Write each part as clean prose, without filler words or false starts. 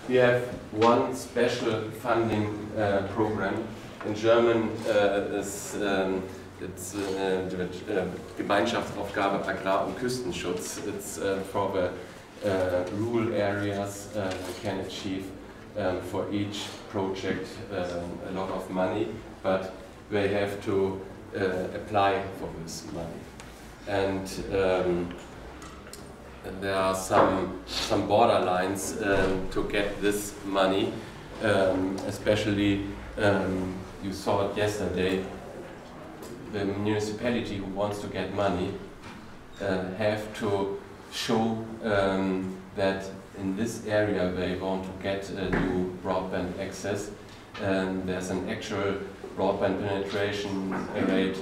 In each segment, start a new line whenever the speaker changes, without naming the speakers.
we have one special funding program. In German, it's Gemeinschaftsaufgabe Agrar- und Küstenschutz. It's for the rural areas can achieve for each project a lot of money, but they have to apply for this money. And there are some borderlines to get this money, especially you saw it yesterday. The municipality who wants to get money have to show that in this area they want to get a new broadband access. There's an actual broadband penetration rate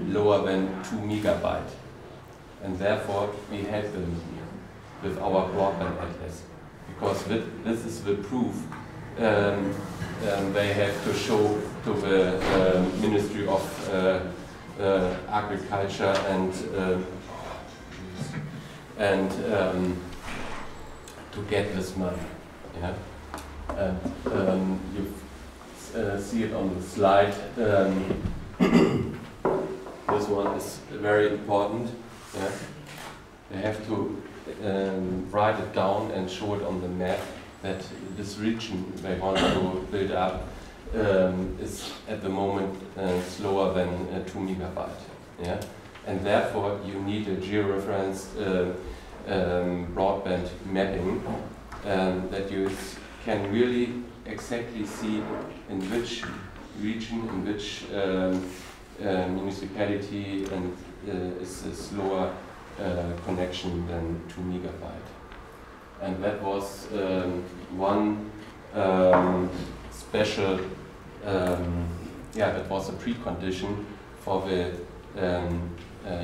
lower than 2 megabyte. And therefore we help them with our broadband atlas. Because this is the proof they have to show to the Ministry of Agriculture and to get this money. Yeah? And you see it on the slide. This one is very important. Yeah? They have to write it down and show it on the map that this region they want to build up is at the moment slower than 2 megabyte. Yeah? And therefore you need a georeferenced broadband mapping that you can really exactly see in which region, in which municipality and is a slower connection than 2 megabyte. And that was one special, that was a precondition for the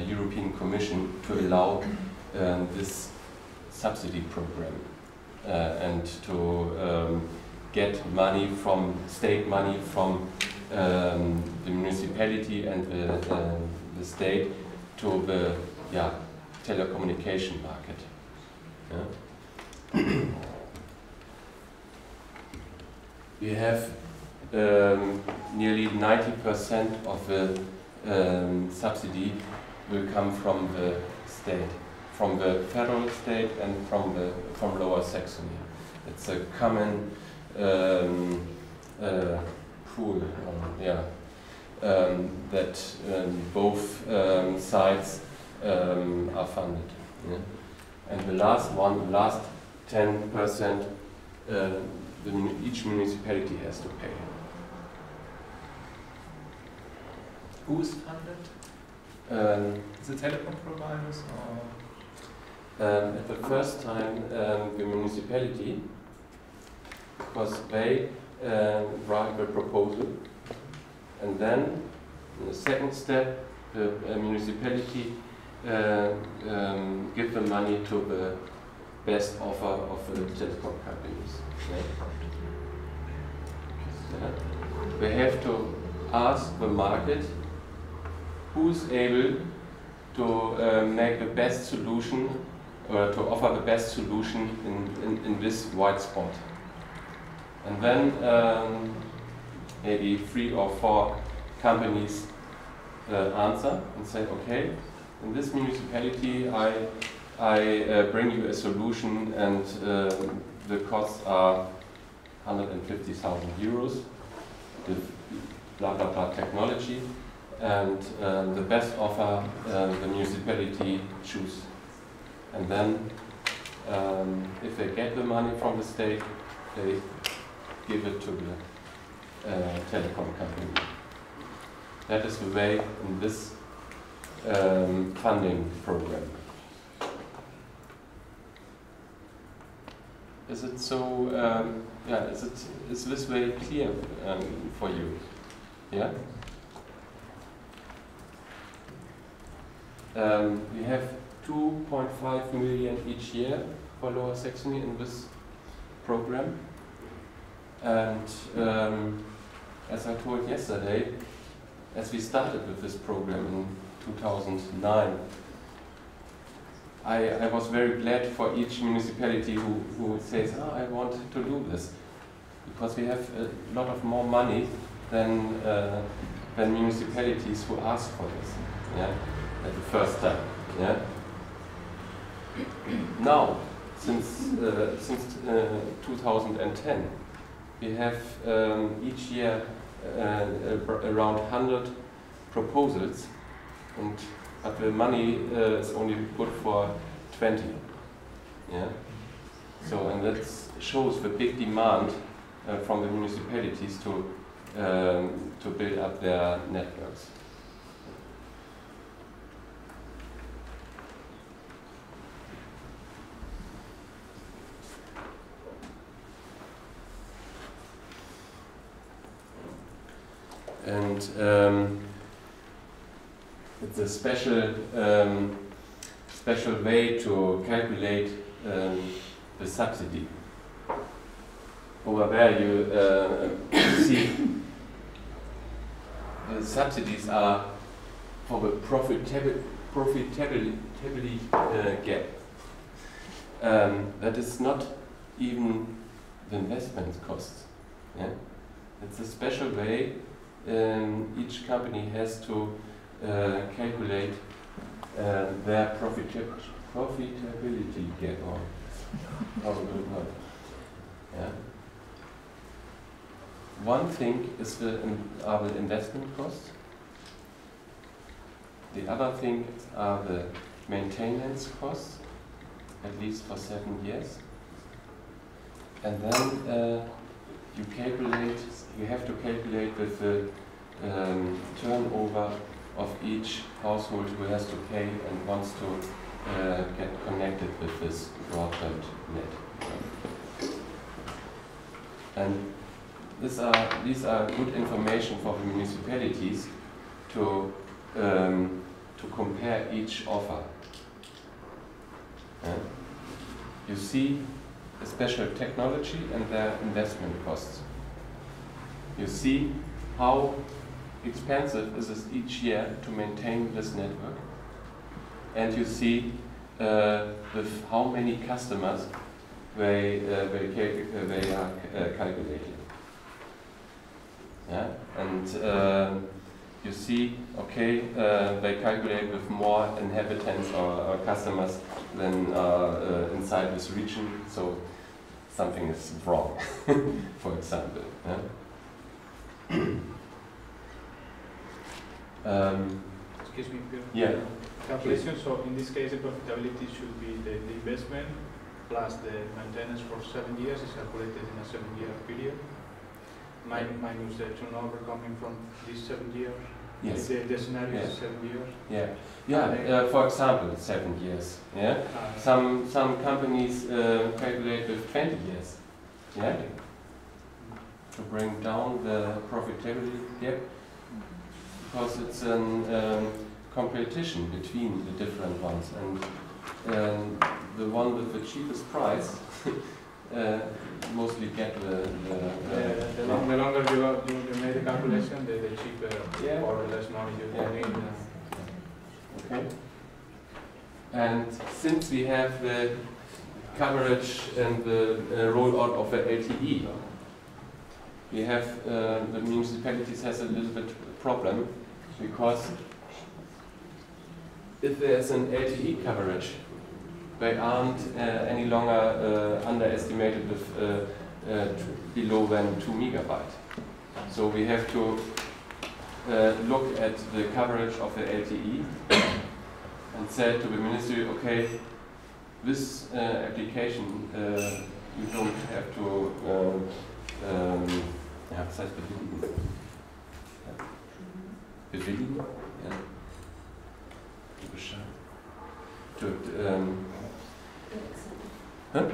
European Commission to allow this subsidy program and to get money from state money from the municipality and the state to the telecommunication market. Yeah. We have nearly 90% of the subsidy will come from the state, from the federal state and from Lower Saxony. It's a common pool, that both sides are funded. Yeah? And the last 10%, each municipality has to pay.
Who is funded? Is it telecom providers or?
At the first time, the municipality, because they write the proposal, and then in the second step, the municipality give the money to the best offer of the telecom companies. Yeah. They have to ask the market who's able to make the best solution or to offer the best solution in this white spot. And then maybe 3 or 4 companies answer and say, okay, in this municipality I bring you a solution and the costs are 150,000 euros with blah blah blah technology, and the best offer the municipality choose. And then if they get the money from the state, they give it to the telecom company. That is the way in this funding program. Is it so? Is this way clear for you? Yeah. We have 2.5 million each year for Lower Saxony in this program, and as I told yesterday, as we started with this program in 2009, I was very glad for each municipality who says, oh, I want to do this, because we have a lot of more money than municipalities who ask for this, yeah, at the first time, yeah. Now, since 2010, we have each year around 100 proposals, but the money is only put for 20. Yeah. So, and that shows the big demand from the municipalities to build up their networks. And it's a special way to calculate the subsidy. Over there you see the subsidies are for the profitability gap. That is not even the investment costs. Yeah? It's a special way each company has to calculate their profitability gap. Or how do you know? Yeah. One thing is are the investment costs. The other thing are the maintenance costs, at least for 7 years. And then you have to calculate with the turnover of each household who has to pay and wants to get connected with this broadband net. And these are good information for the municipalities to compare each offer. Yeah? You see a special technology and their investment costs. You see how expensive is it each year to maintain this network, and you see with how many customers they are calculating. Yeah? And you see, okay, they calculate with more inhabitants or customers than inside this region, so something is wrong, for example. Yeah?
Excuse me, Peer.
Yeah.
Calculation, so in this case the profitability should be the investment plus the maintenance for 7 years is calculated in a 7-year period. Minus the turnover coming from these 7 years.
Yes.
The scenario is 7 years.
Yeah. Yeah. For example, 7 years. Yeah. Some companies calculate with 20 years. Yeah. To bring down the profitability gap, because it's a competition between the different ones, and the one with the cheapest price mostly get the
longer you make the calculation, the cheaper or less money you need.
Okay. And since we have the coverage and the rollout of the LTE, we have the municipalities has a little bit problem, because if there's an LTE coverage, they aren't any longer underestimated with below than 2 megabytes. So we have to look at the coverage of the LTE and say to the ministry, okay, this application you don't have to ja, was heißt bewilligen? Ja. Bewilligen? Ja. Bescheid. To, huh?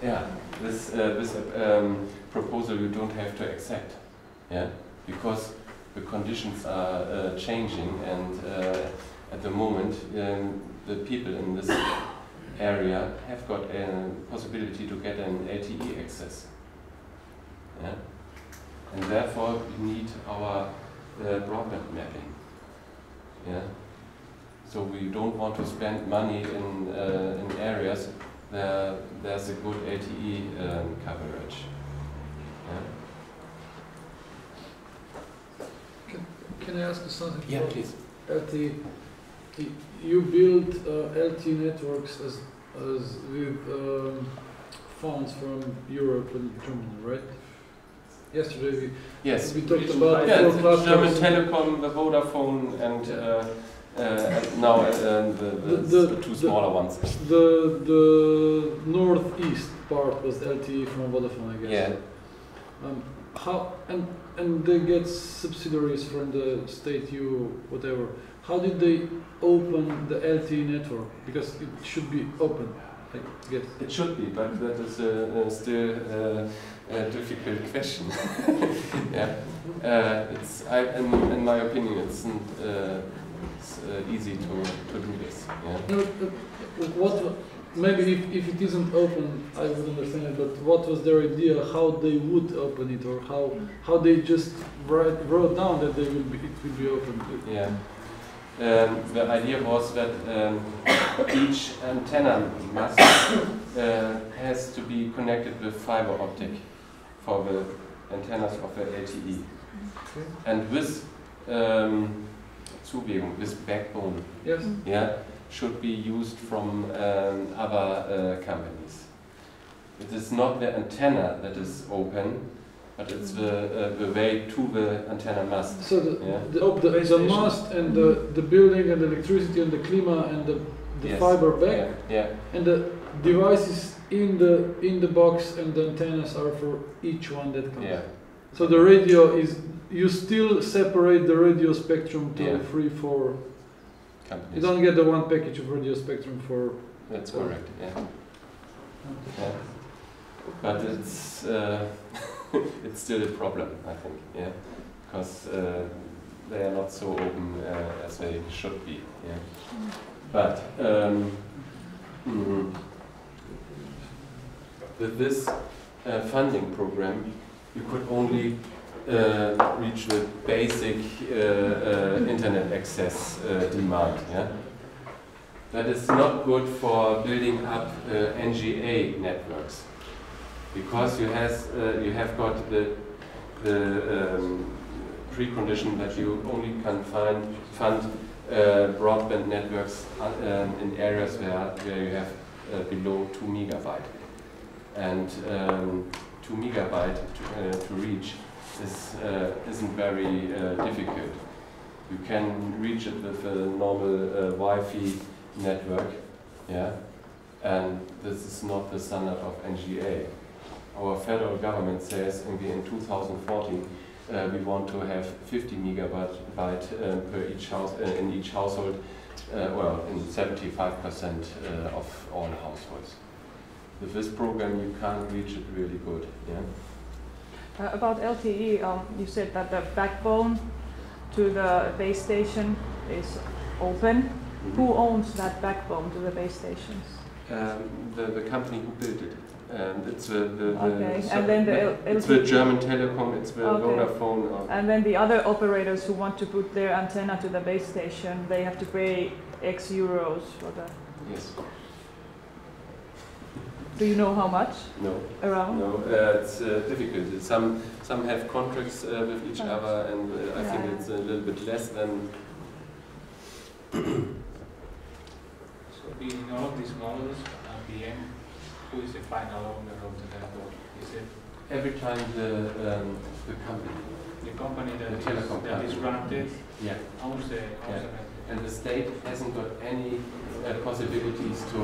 Yeah, this proposal you don't have to accept, yeah, because the conditions are changing, and at the moment the people in this area have got a possibility to get an LTE access, yeah, and therefore we need our broadband mapping, yeah. So we don't want to spend money in areas where there's a good LTE coverage. Yeah.
Can I ask you something?
Yeah, please.
LTE. You build LTE networks as with funds from Europe and Germany, right? Yesterday we talked about
German Telecom, the Vodafone, and now the two smaller ones.
The northeast part was LTE from Vodafone, I guess.
Yeah.
How and they get subsidiaries from the state, whatever. How did they open the LTE network? Because it should be open, I guess.
It should be, but that is still a difficult question. Yeah, in my opinion, it's easy to do this. Yeah.
Maybe if it isn't open, I would understand it. But what was their idea? How they would open it, or how they just wrote down that it will be open?
Yeah. The idea was that each antenna mast has to be connected with fiber optic for the antennas of the LTE.
Okay.
And this Zuwegung, this backbone,
yes.
Yeah, should be used from other companies. It is not the antenna that is open, but it's the way to the antenna mast.
So the mast and the building and the electricity and the klima and the yes. Fiber back,
yeah.
And the devices in the box and the antennas are for each one that comes.
Yeah.
So the radio is, you still separate the radio spectrum to 3, 4 companies. You don't get the one package of radio spectrum for.
That's correct. Yeah. Yeah. But it's. It's still a problem, I think, yeah, because they are not so open as they should be, yeah. But with this funding program, you could only reach the basic internet access demand, yeah. That is not good for building up NGA networks. Because you have got the precondition that you only can fund broadband networks in areas where you have below 2 megabyte, and 2 megabyte to reach isn't very difficult. You can reach it with a normal Wi-Fi network, yeah, and this is not the standard of NGA. Our federal government says in 2014 we want to have 50 megabyte per each house in each household. Well, in 75% of all households. With this program, you can't reach it really good. Yeah.
About LTE, you said that the backbone to the base station is open. Mm-hmm. Who owns that backbone to the base stations?
The company who built it. It's
it's
the German Telecom, it's the Vodafone.
And then the other operators who want to put their antenna to the base station, they have to pay X euros for that.
Yes.
Do you know how much?
No.
Around?
No, it's difficult. Some have contracts with each other, and I think it's a little bit less than.
So in all of these models, PM, who is the final owner of the network? Is it
every time the company?
The company that is granted owns the network.
And the state hasn't got any possibilities to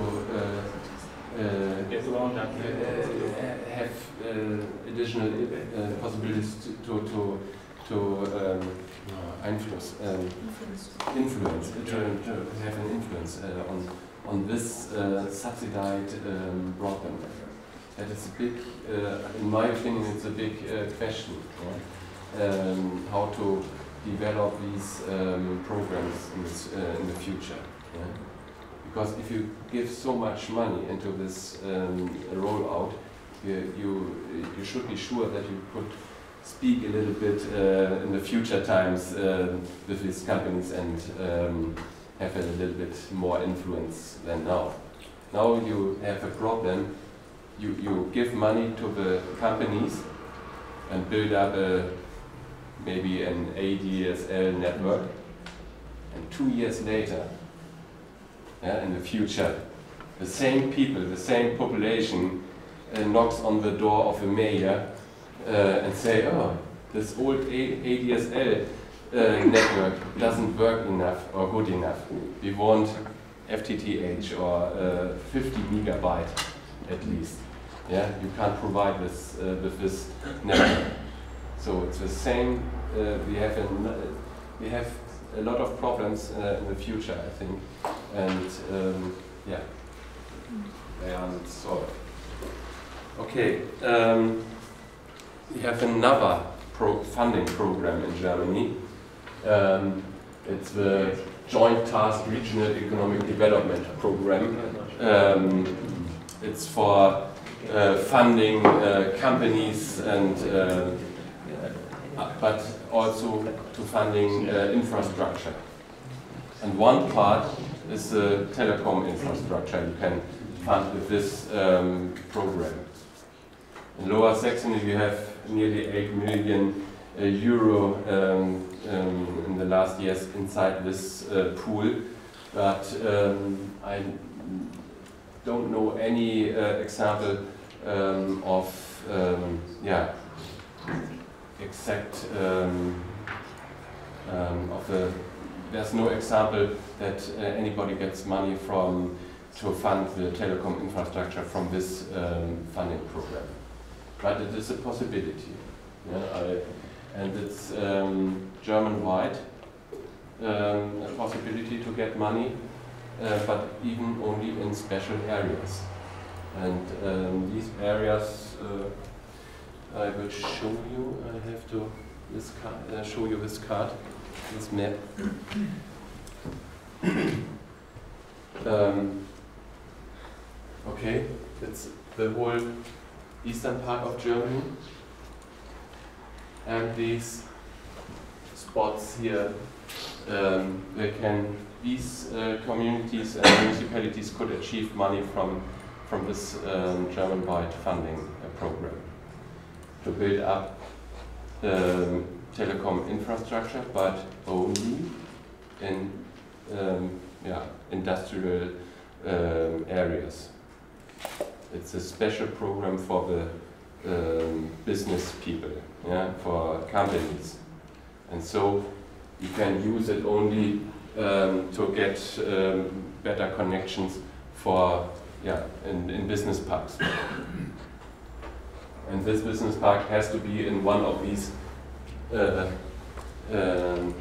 get loan that
have additional possibilities to influence to have an influence on this subsidized broadband network. That is a big, in my opinion, it's a big question. How to develop these programs in the future. Yeah? Because if you give so much money into this rollout, you should be sure that you could speak a little bit in the future times with these companies and have a little bit more influence than now. Now you have a problem. You give money to the companies and build up maybe an ADSL network, and 2 years later, in the future, the same people, the same population knocks on the door of the mayor and say, oh, this old ADSL network doesn't work enough or good enough. We want FTTH or 50 megabyte at least. Yeah, you can't provide this with this network. So it's the same. We have a lot of problems in the future, I think, and yeah, they are not solved. Okay, we have another funding program in Germany. It's the Joint Task Regional Economic Development Program. It's for funding companies and but also to funding infrastructure. And one part is the telecom infrastructure you can fund with this program. In Lower Saxony we have nearly 8 million euro in the last years inside this pool, but I don't know any example of exact there's no example that anybody gets money to fund the telecom infrastructure from this funding program. But it is a possibility. Yeah, and it's German-wide a possibility to get money, but even only in special areas. And these areas I will show you. I have to show you this card, this map. Okay, it's the whole eastern part of Germany, and these spots here, these communities and municipalities could achieve money from this German-wide funding program to build up telecom infrastructure, but only in industrial areas. It's a special program for the business people, for companies, and so you can use it only to get better connections for in business parks. And this business park has to be in one of these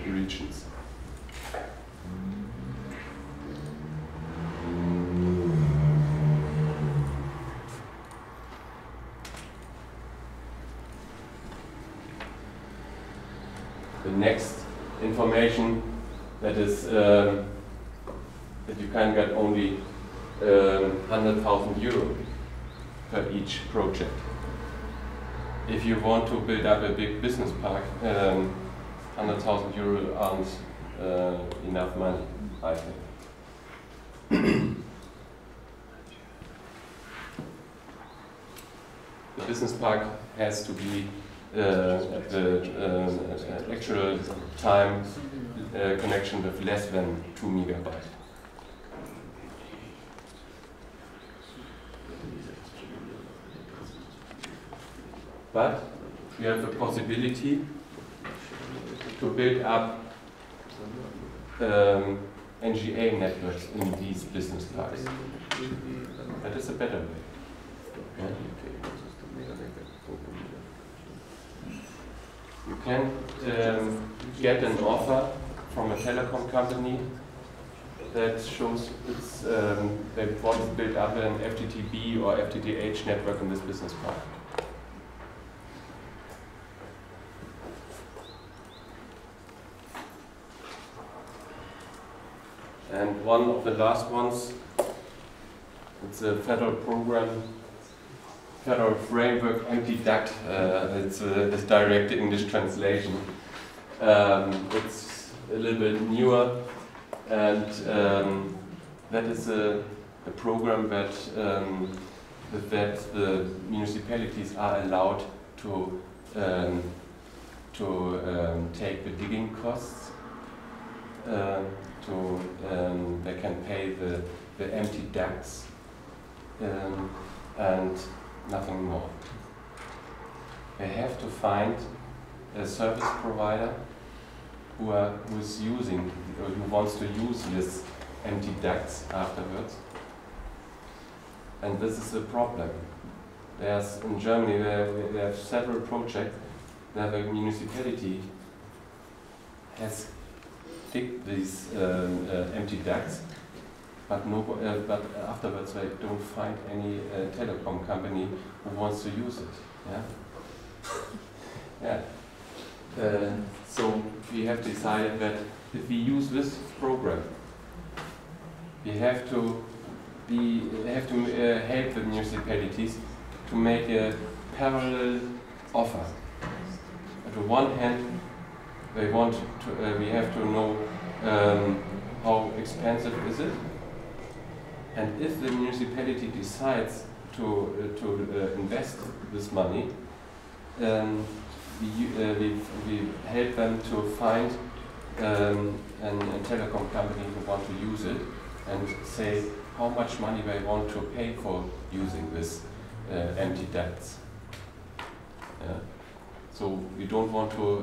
regions. The next information that is that you can get only 100,000 euro per each project. If you want to build up a big business park, 100,000 euro aren't enough money, I think. The business park has to be at the actual time connection with less than 2 megabytes. But we have the possibility to build up NGA networks in these business parks. That is a better way. Yeah. You can get an offer from a telecom company that shows they want to build up an FTTB or FTTH network in this business park. And one of the last ones, it's a federal program, federal framework anti-duct. It's this direct English translation. It's a little bit newer. and that is a program that the municipalities are allowed to take the digging costs. They can pay the empty ducts and nothing more. They have to find a service provider who is using or who wants to use this empty ducts afterwards. And this is a problem. There's in Germany we have several projects where the municipality has dig these empty ducts, but afterwards they don't find any telecom company who wants to use it. Yeah. Yeah. So we have decided that if we use this program, we have to help the municipalities to make a parallel offer. On the one hand, we have to know how expensive is it, and if the municipality decides to invest this money, we help them to find a telecom company who want to use it and say how much money they want to pay for using this empty ducts. Yeah. So we don't want to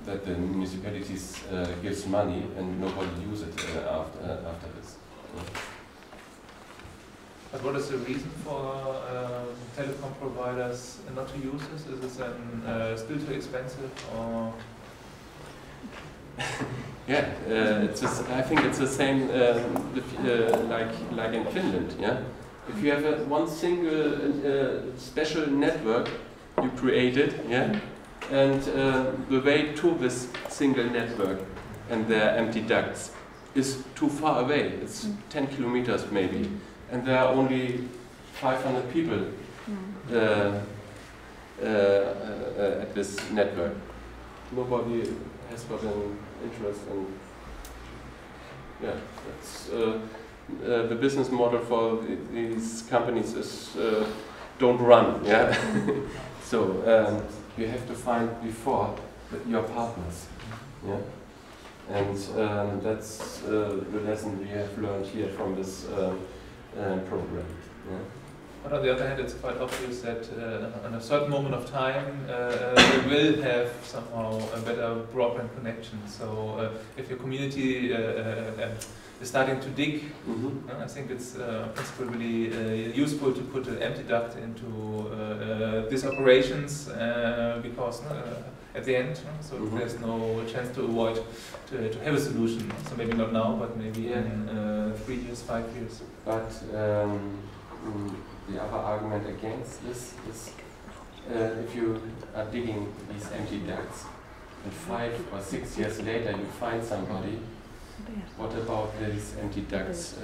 that the municipalities gives money and nobody uses it after this. Yeah.
But what is the reason for telecom providers not to use this? Is this still too expensive, or?
Yeah, I think it's the same like in Finland. Yeah, if you have one single special network you created, yeah, and the way to this single network and their empty ducts is too far away. It's 10 kilometers maybe, and there are only 500 people at this network. Nobody has got an interest in. Yeah, that's the business model for these companies is don't run. Yeah, so you have to find before your partners. Yeah, and that's the lesson we have learned here from this program. Yeah.
But on the other hand, it's quite obvious that on a certain moment of time, we will have somehow a better broadband connection. So if your community is starting to dig, I think it's principally really useful to put an empty duct into these operations because at the end, so there's no chance to avoid to have a solution. So maybe not now, but maybe in 3 years, 5 years.
But the other argument against this is if you are digging these empty ducts and 5 or 6 years later you find somebody, what about these empty ducts?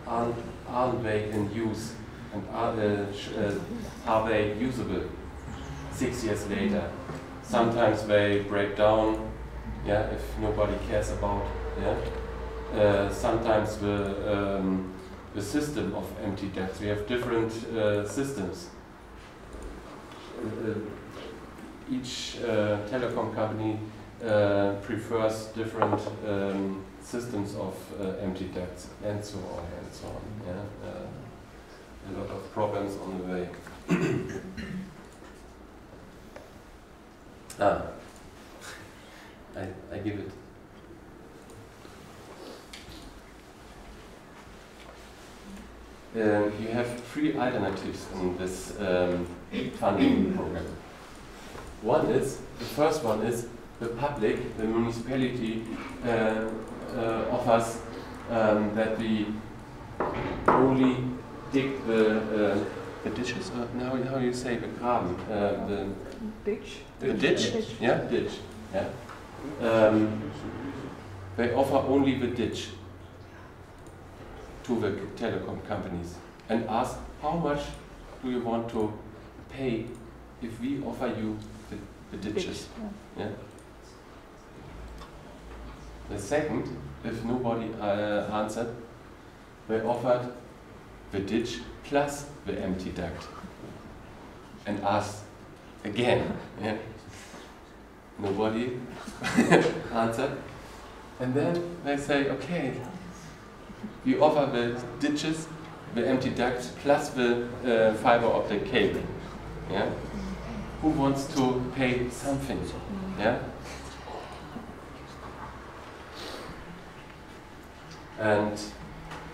Aren't they in use, and are they usable 6 years later? Sometimes they break down, yeah, if nobody cares about, yeah. Sometimes the system of empty ducts. We have different systems. Each telecom company prefers different systems of empty ducts, and so on and so on. Yeah, a lot of problems on the way. I give it. You have 3 alternatives in this funding program. The first one is the public, the municipality offers that we only dig the ditches, how do you say, the graben? The
Ditch.
The ditch? Yeah, ditch. Yeah. They offer only the ditch to the telecom companies and ask how much do you want to pay if we offer you the ditches. Yeah. The second, if nobody answered, they offered the ditch plus the empty duct and asked again. Yeah. Nobody answered. And then they say, okay, we offer the ditches, the empty ducts, plus the fiber optic cable. Yeah? Who wants to pay something? Yeah? And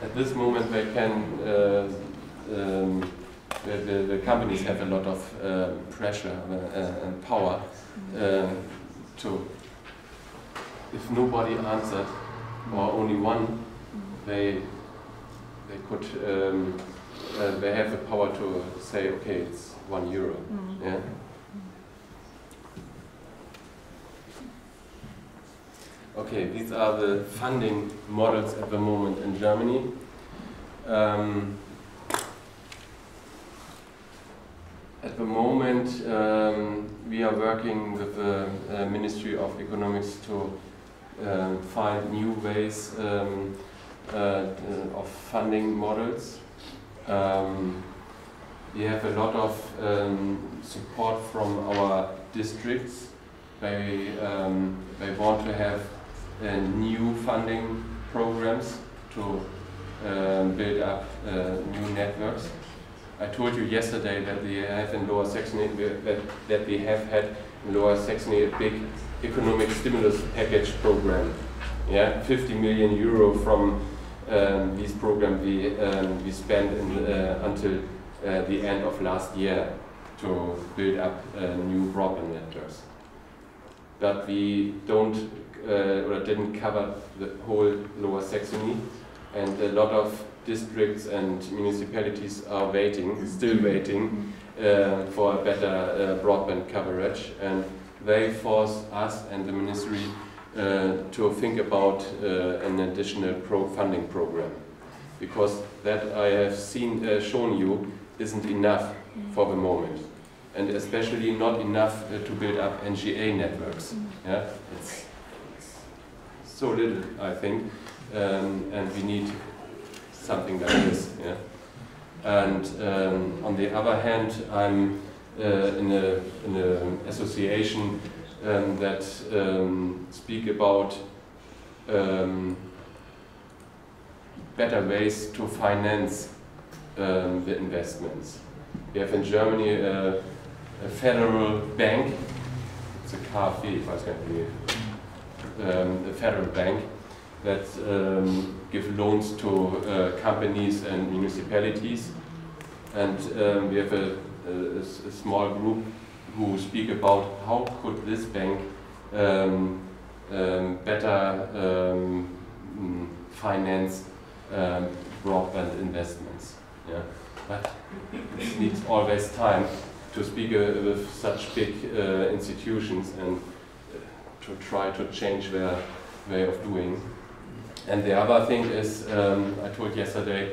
at this moment they can, the companies have a lot of pressure and power to, if nobody answered, or only one, they could, they have the power to say, okay, it's €1. Yeah? Okay, these are the funding models at the moment in Germany. At the moment, we are working with the Ministry of Economics to find new ways of funding models. We have a lot of support from our districts. They want to have new funding programs to build up new networks. I told you yesterday that we have in Lower Saxony that we have had in Lower Saxony a big economic stimulus package program. Yeah, 50 million euro from this program we spent until the end of last year to build up new broadband networks. But we don't or didn't cover the whole Lower Saxony, and a lot of districts and municipalities are waiting, still waiting for a better broadband coverage, and they force us and the ministry to think about an additional funding program, because that I have shown you isn't enough for the moment, and especially not enough to build up NGA networks. Yeah, it's so little, I think, and we need something like this. Yeah, and on the other hand, I'm in an association that speak about better ways to finance the investments. We have in Germany a federal bank, it's a KfW, ich weiß gar nicht, a federal bank that give loans to companies and municipalities, and we have a small group who speak about how could this bank better finance broadband investments. Yeah? But it needs always time to speak with such big institutions and to try to change their way of doing. And the other thing is, I told yesterday,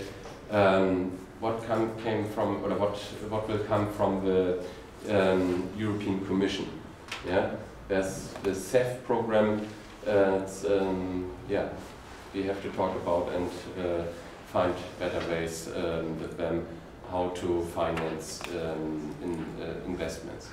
what came from, or what will come from the European Commission. Yeah, there's the CEF program. Yeah, we have to talk about and find better ways with them how to finance investments.